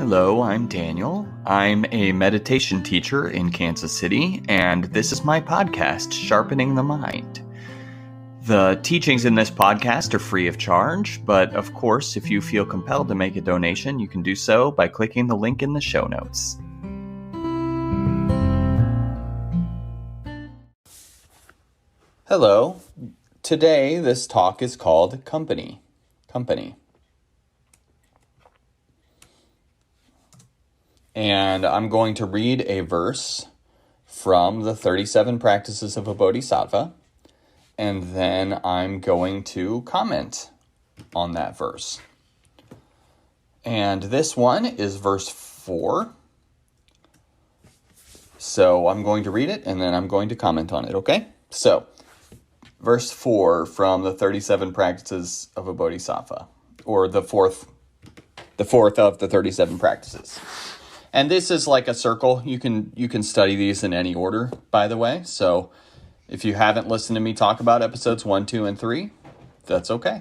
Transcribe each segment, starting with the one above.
Hello, I'm Daniel. I'm a meditation teacher in Kansas City, and this is my podcast, Sharpening the Mind. The teachings in this podcast are free of charge, but of course, if you feel compelled to make a donation, you can do so by clicking the link in the show notes. Hello. Today, this talk is called Company. And I'm going to read a verse from the 37 Practices of a Bodhisattva, and then I'm going to comment on that verse. And this one is verse 4. So I'm going to read it, and then I'm going to comment on it, okay? So, verse 4 from the 37 Practices of a Bodhisattva, or the fourth of the 37 practices. And this is like a circle. You can study these in any order, by the way. So if you haven't listened to me talk about episodes 1, 2, and 3, that's okay.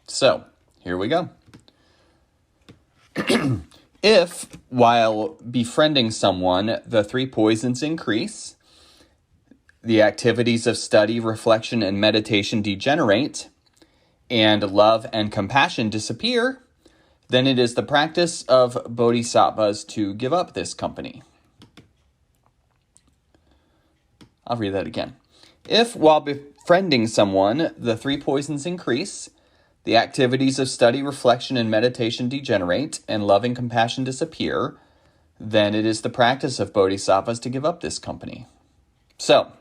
So here we go. If, while befriending someone, the 3 poisons increase, the activities of study, reflection, and meditation degenerate, and love and compassion disappear, then it is the practice of bodhisattvas to give up this company. I'll read that again. If, while befriending someone, the 3 poisons increase, the activities of study, reflection, and meditation degenerate, and love and compassion disappear, then it is the practice of bodhisattvas to give up this company. So,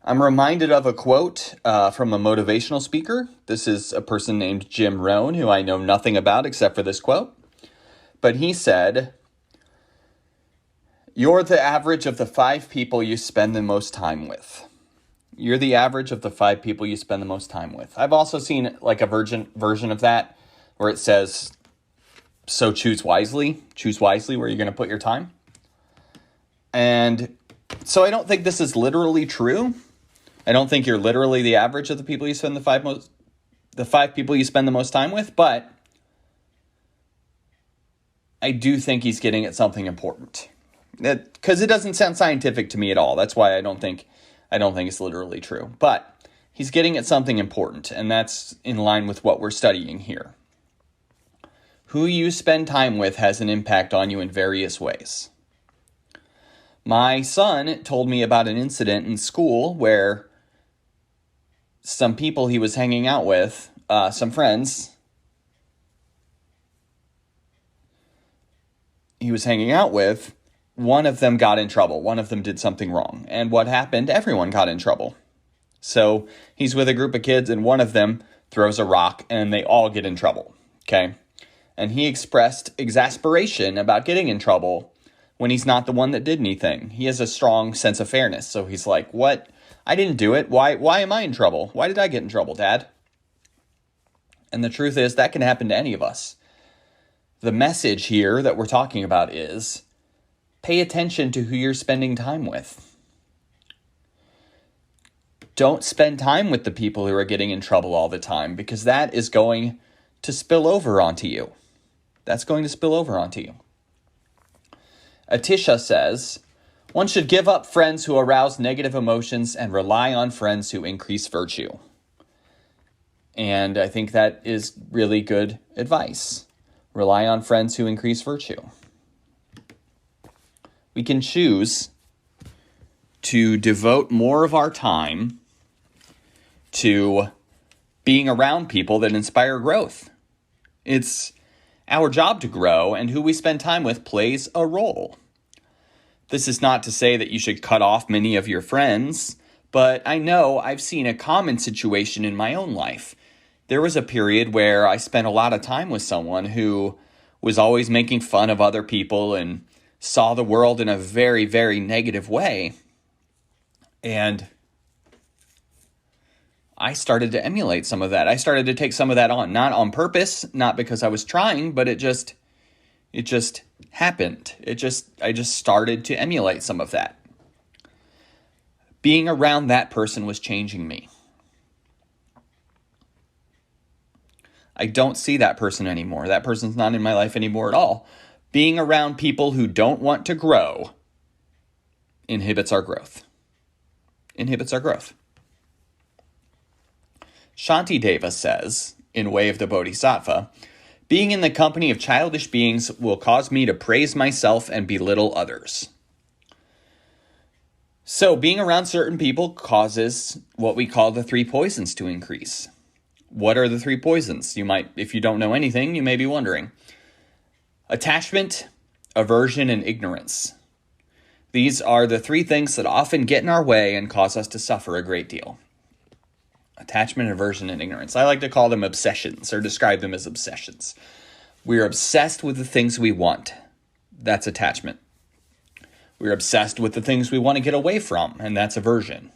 I'm reminded of a quote from a motivational speaker. This is a person named Jim Rohn, who I know nothing about except for this quote. But he said, "You're the average of the 5 people you spend the most time with." You're the average of the 5 people you spend the most time with. I've also seen like a version of that where it says, so choose wisely. Choose wisely where you're going to put your time. And so I don't think this is literally true. I don't think you're literally the average of the people you spend the 5 people you spend the most time with, but I do think he's getting at something important. Because it doesn't sound scientific to me at all. That's why I don't think it's literally true. But he's getting at something important, and that's in line with what we're studying here. Who you spend time with has an impact on you in various ways. My son told me about an incident in school where some people he was hanging out with, some friends he was hanging out with, one of them got in trouble. One of them did something wrong. And what happened? Everyone got in trouble. So he's with a group of kids and one of them throws a rock and they all get in trouble. Okay. And he expressed exasperation about getting in trouble when he's not the one that did anything. He has a strong sense of fairness. So he's like, what? I didn't do it. Why am I in trouble? Why did I get in trouble, Dad? And the truth is that can happen to any of us. The message here that we're talking about is pay attention to who you're spending time with. Don't spend time with the people who are getting in trouble all the time, because that is going to spill over onto you. That's going to spill over onto you. Atisha says, one should give up friends who arouse negative emotions and rely on friends who increase virtue. And I think that is really good advice. Rely on friends who increase virtue. We can choose to devote more of our time to being around people that inspire growth. It's our job to grow, and who we spend time with plays a role. This is not to say that you should cut off many of your friends, but I know I've seen a common situation in my own life. There was a period where I spent a lot of time with someone who was always making fun of other people and saw the world in a very, very negative way. And I started to emulate some of that. I started to take some of that on, not on purpose, not because I was trying, but it just happened. I just started to emulate some of that. Being around that person was changing me. I don't see that person anymore. That person's not in my life anymore at all. Being around people who don't want to grow inhibits our growth. Shantideva says, in Way of the Bodhisattva, being in the company of childish beings will cause me to praise myself and belittle others. So being around certain people causes what we call the three poisons to increase. What are the three poisons? You might, if you don't know anything, you may be wondering. Attachment, aversion, and ignorance. These are the three things that often get in our way and cause us to suffer a great deal. Attachment, aversion, and ignorance. I like to call them obsessions or describe them as obsessions. We're obsessed with the things we want. That's attachment. We're obsessed with the things we want to get away from, and that's aversion.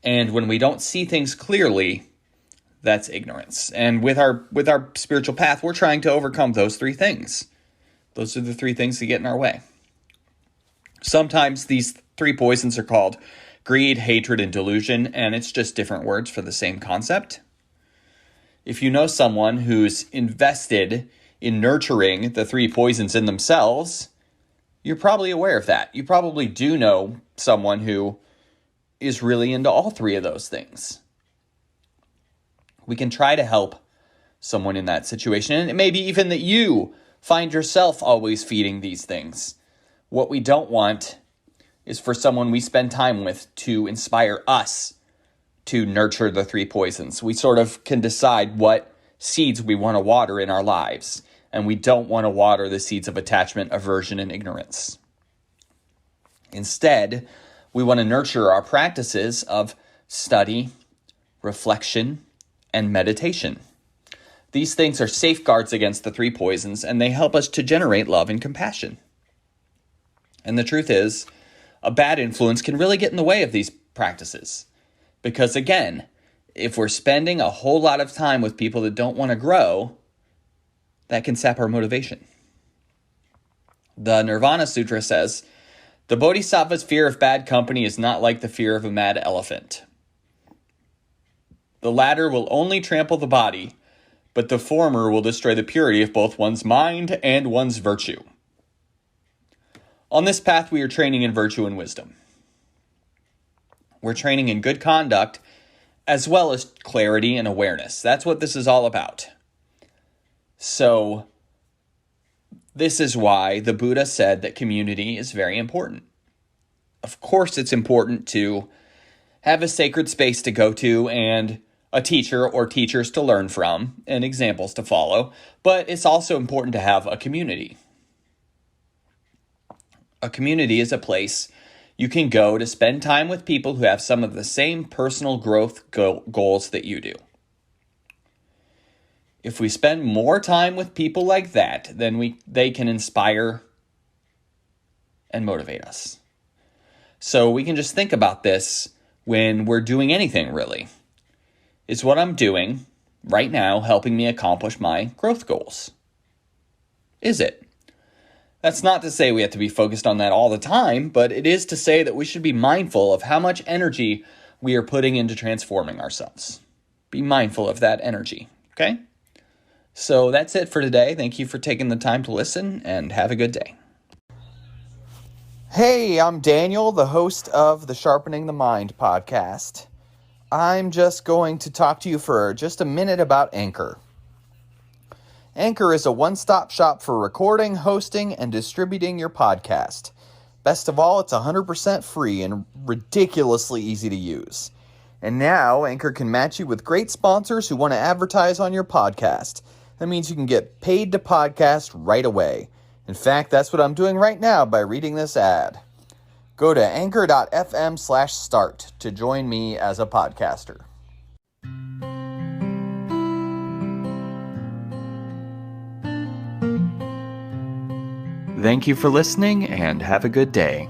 And when we don't see things clearly, that's ignorance. And with our spiritual path, we're trying to overcome those three things. Those are the three things that get in our way. Sometimes these three poisons are called greed, hatred, and delusion, and it's just different words for the same concept. If you know someone who's invested in nurturing the three poisons in themselves, you're probably aware of that. You probably do know someone who is really into all three of those things. We can try to help someone in that situation, and it may be even that you find yourself always feeding these things. What we don't want is for someone we spend time with to inspire us to nurture the three poisons. We sort of can decide what seeds we want to water in our lives, and we don't want to water the seeds of attachment, aversion, and ignorance. Instead, we want to nurture our practices of study, reflection, and meditation. These things are safeguards against the three poisons, and they help us to generate love and compassion. And the truth is, a bad influence can really get in the way of these practices. Because again, if we're spending a whole lot of time with people that don't want to grow, that can sap our motivation. The Nirvana Sutra says, the Bodhisattva's fear of bad company is not like the fear of a mad elephant. The latter will only trample the body, but the former will destroy the purity of both one's mind and one's virtue. On this path, we are training in virtue and wisdom. We're training in good conduct as well as clarity and awareness. That's what this is all about. So, this is why the Buddha said that community is very important. Of course, it's important to have a sacred space to go to and a teacher or teachers to learn from and examples to follow, but it's also important to have a community. A community is a place you can go to spend time with people who have some of the same personal growth goals that you do. If we spend more time with people like that, then they can inspire and motivate us. So we can just think about this when we're doing anything, really. Is what I'm doing right now helping me accomplish my growth goals? Is it? That's not to say we have to be focused on that all the time, but it is to say that we should be mindful of how much energy we are putting into transforming ourselves. Be mindful of that energy, okay? So that's it for today. Thank you for taking the time to listen, and have a good day. Hey, I'm Daniel, the host of the Sharpening the Mind podcast. I'm just going to talk to you for just a minute about Anchor. Anchor is a one-stop shop for recording, hosting, and distributing your podcast. Best of all, it's 100% free and ridiculously easy to use. And now, Anchor can match you with great sponsors who want to advertise on your podcast. That means you can get paid to podcast right away. In fact, that's what I'm doing right now by reading this ad. Go to anchor.fm/start to join me as a podcaster. Thank you for listening, and have a good day.